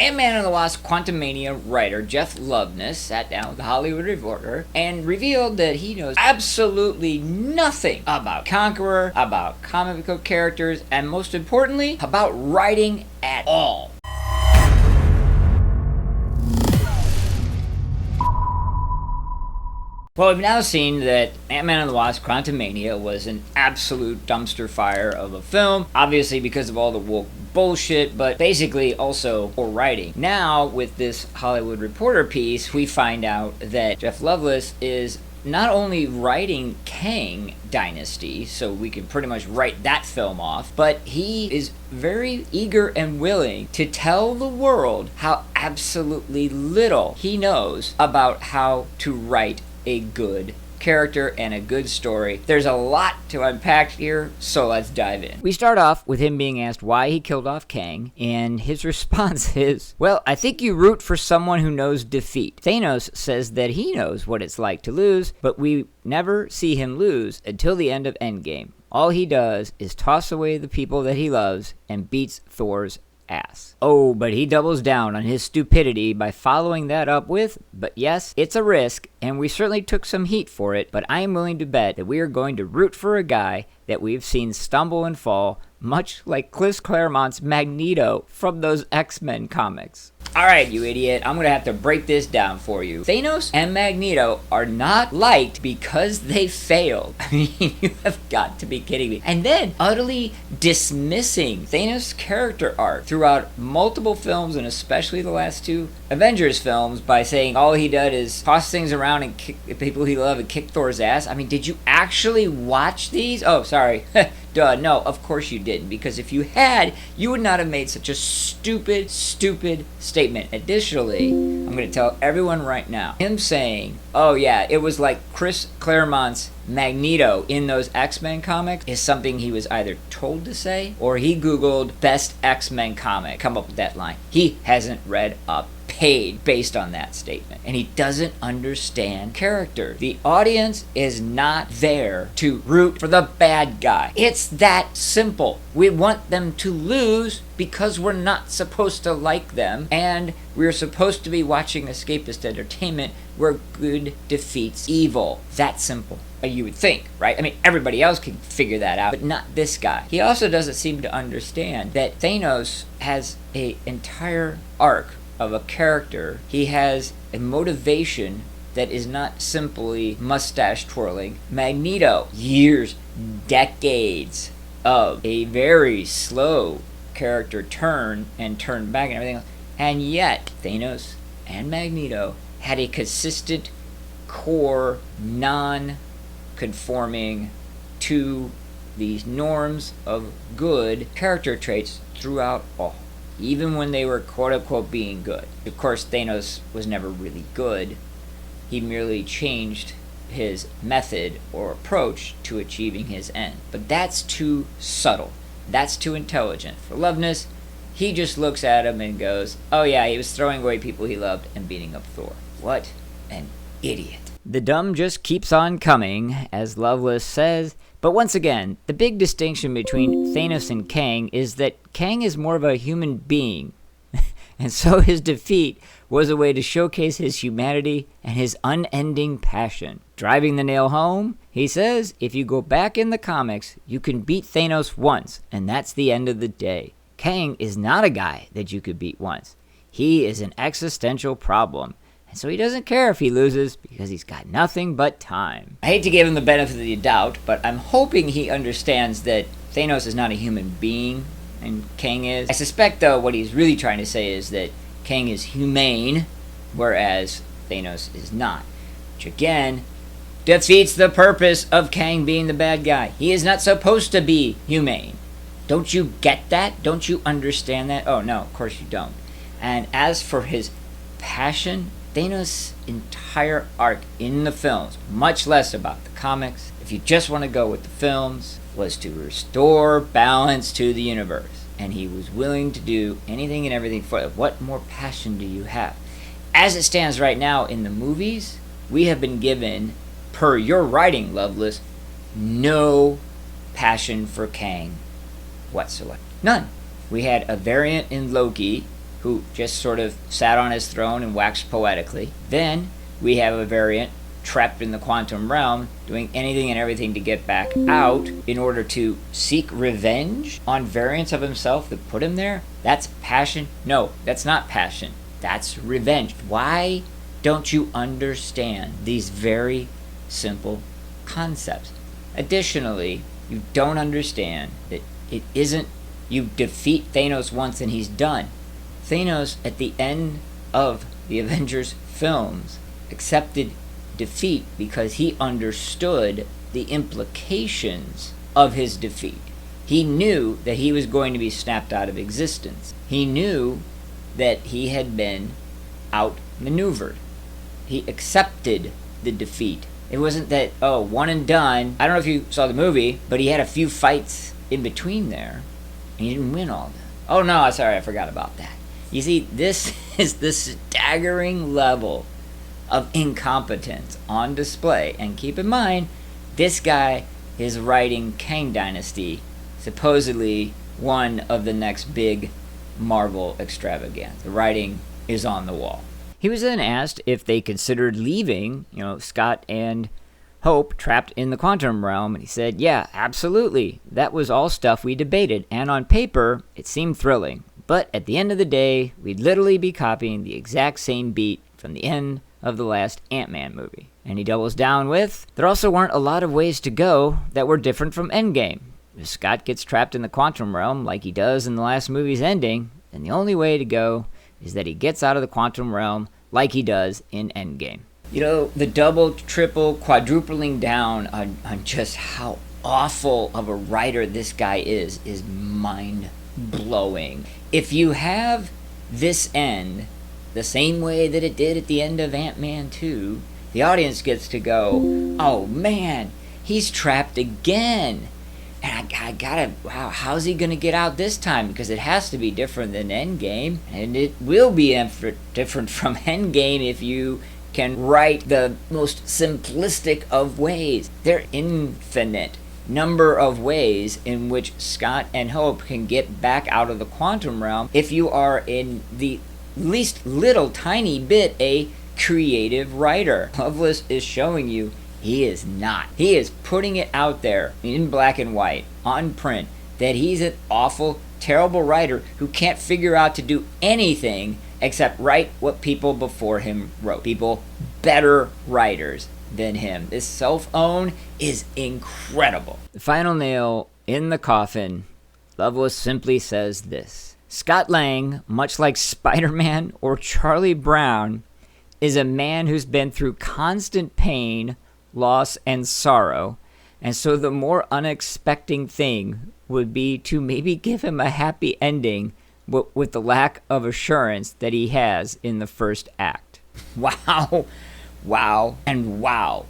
Ant-Man and the Wasp Quantumania writer Jeff Loveness sat down with the Hollywood Reporter and revealed that he knows absolutely nothing about Conqueror, about comic book characters, and most importantly, about writing at all. Well, we've now seen that Ant-Man and the Wasp Quantumania was an absolute dumpster fire of a film, obviously because of all the woke bullshit, but basically also for writing. Now, with this Hollywood Reporter piece, we find out that Jeff Loveness is not only writing Kang Dynasty, so we can pretty much write that film off, but he is very eager and willing to tell the world how absolutely little he knows about how to write a good character and a good story. There's a lot to unpack here, so let's dive in. We start off with him being asked why he killed off Kang, and his response is, well, I think you root for someone who knows defeat. Thanos says that he knows what it's like to lose, but we never see him lose until the end of Endgame. All he does is toss away the people that he loves and beats Thor's ass. Oh, but he doubles down on his stupidity by following that up with, but yes, it's a risk, and we certainly took some heat for it, but I am willing to bet that we are going to root for a guy that we've seen stumble and fall, much like Chris Claremont's Magneto from those X-Men comics. Alright, you idiot, I'm gonna have to break this down for you. Thanos and Magneto are not liked because they failed. I mean, you have got to be kidding me. And then utterly dismissing Thanos' character arc throughout multiple films, and especially the last two Avengers films, by saying all he did is toss things around and kick the people he loved and kick Thor's ass. I mean, did you actually watch these? Oh, sorry. Duh, no, of course you didn't, because if you had, you would not have made such a stupid statement. Additionally, I'm going to tell everyone right now, him saying, oh yeah, it was like Chris Claremont's Magneto in those X-Men comics is something he was either told to say or he Googled best X-Men comic, come up with that line. He hasn't read a page based on that statement, and he doesn't understand character. The audience is not there to root for the bad guy. It's that simple. We want them to lose because we're not supposed to like them, and we're supposed to be watching escapist entertainment where good defeats evil. That simple. You would think, right? I mean, everybody else can figure that out, but not this guy. He also doesn't seem to understand that Thanos has an entire arc of a character. He has a motivation that is not simply mustache twirling. Magneto, years, decades of a very slow character turn and turn back and everything else. And yet, Thanos and Magneto had a consistent core, non-conforming to these norms of good character traits throughout all. Even when they were quote-unquote being good. Of course, Thanos was never really good. He merely changed his method or approach to achieving his end. But that's too subtle. That's too intelligent. For Loveness, he just looks at him and goes, oh yeah, he was throwing away people he loved and beating up Thor. What an idiot. The dumb just keeps on coming, as Loveless says. But once again, the big distinction between Thanos and Kang is that Kang is more of a human being. And so his defeat was a way to showcase his humanity and his unending passion. Driving the nail home, he says, if you go back in the comics, you can beat Thanos once, and that's the end of the day. Kang is not a guy that you could beat once. He is an existential problem. And so he doesn't care if he loses because he's got nothing but time. I hate to give him the benefit of the doubt, but I'm hoping he understands that Thanos is not a human being and Kang is. I suspect, though, what he's really trying to say is that Kang is humane, whereas Thanos is not. Which, again, defeats the purpose of Kang being the bad guy. He is not supposed to be humane. Don't you get that? Don't you understand that? Oh, no, of course you don't. And as for his passion, Thanos' entire arc in the films, much less about the comics, if you just want to go with the films, was to restore balance to the universe. And he was willing to do anything and everything for it. What more passion do you have? As it stands right now in the movies, we have been given, per your writing, Loveless, no passion for Kang whatsoever. None. We had a variant in Loki who just sort of sat on his throne and waxed poetically. Then we have a variant trapped in the quantum realm, doing anything and everything to get back out in order to seek revenge on variants of himself that put him there. That's passion? No, that's not passion. That's revenge. Why don't you understand these very simple concepts? Additionally, you don't understand that it isn't you defeat Thanos once and he's done. Thanos, at the end of the Avengers films, accepted defeat because he understood the implications of his defeat. He knew that he was going to be snapped out of existence. He knew that he had been outmaneuvered. He accepted the defeat. It wasn't that, oh, one and done. I don't know if you saw the movie, but he had a few fights in between there, and he didn't win all of them. Oh no, sorry, I forgot about that. You see, this is the staggering level of incompetence on display. And keep in mind, this guy is writing Kang Dynasty, supposedly one of the next big Marvel extravaganza. The writing is on the wall. He was then asked if they considered leaving, Scott and Hope trapped in the quantum realm, and he said, yeah, absolutely. That was all stuff we debated, and on paper, it seemed thrilling. But at the end of the day, we'd literally be copying the exact same beat from the end of the last Ant-Man movie. And he doubles down with, there also weren't a lot of ways to go that were different from Endgame. If Scott gets trapped in the quantum realm like he does in the last movie's ending, then the only way to go is that he gets out of the quantum realm like he does in Endgame. The double, triple, quadrupling down on just how awful of a writer this guy is mind-blowing. If you have this end the same way that it did at the end of Ant-Man 2, the audience gets to go, oh man, he's trapped again. And I gotta, wow, how's he gonna get out this time? Because it has to be different than Endgame. And it will be different from Endgame if you can write the most simplistic of ways. There are infinite number of ways in which Scott and Hope can get back out of the quantum realm if you are in the least little tiny bit a creative writer. Loveless is showing you he is not. He is putting it out there in black and white, on print, that he's an awful, terrible writer who can't figure out to do anything except write what people before him wrote. People better writers than him. This self-own is incredible. The final nail in the coffin, Loveless simply says this. Scott Lang, much like Spider-Man or Charlie Brown, is a man who's been through constant pain, loss, and sorrow, and so the more unexpected thing would be to maybe give him a happy ending with the lack of assurance that he has in the first act. Wow, wow, and wow.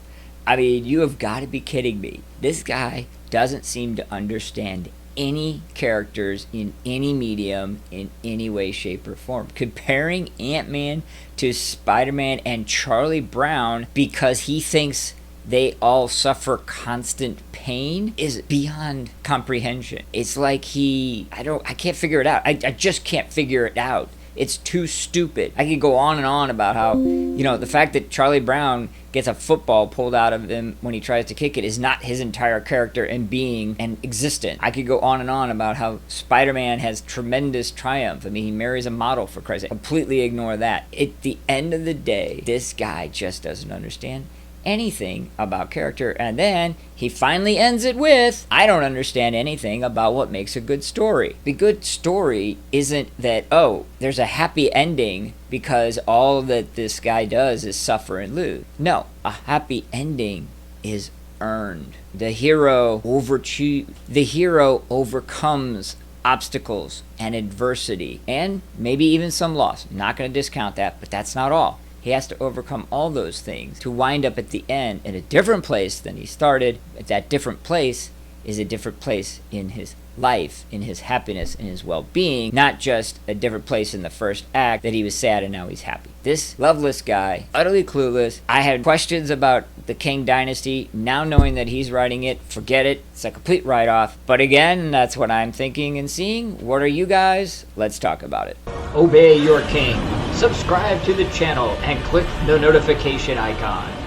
I mean, you have got to be kidding me. This guy doesn't seem to understand any characters in any medium in any way, shape, or form. Comparing Ant-Man to Spider-Man and Charlie Brown because he thinks they all suffer constant pain is beyond comprehension. It's like I can't figure it out. I just can't figure it out. It's too stupid. I could go on and on about how, the fact that Charlie Brown gets a football pulled out of him when he tries to kick it is not his entire character and being and existence. I could go on and on about how Spider-Man has tremendous triumph. I mean, he marries a model, for Christ's sake. Completely ignore that. At the end of the day, this guy just doesn't understand anything about character, and then he finally ends it with, I don't understand anything about what makes a good story. The good story isn't that, oh, there's a happy ending because all that this guy does is suffer and lose. No, a happy ending is earned. The hero overcomes obstacles and adversity and maybe even some loss. I'm not going to discount that, but that's not all. He has to overcome all those things to wind up at the end in a different place than he started. But that different place is a different place in his life, in his happiness, in his well-being, not just a different place in the first act that he was sad and now he's happy. This Loveless guy, utterly clueless. I had questions about the Kang Dynasty. Now knowing that he's writing it, forget it. It's a complete write-off. But again, that's what I'm thinking and seeing. What are you guys? Let's talk about it. obey your king. Subscribe to the channel and click the notification icon.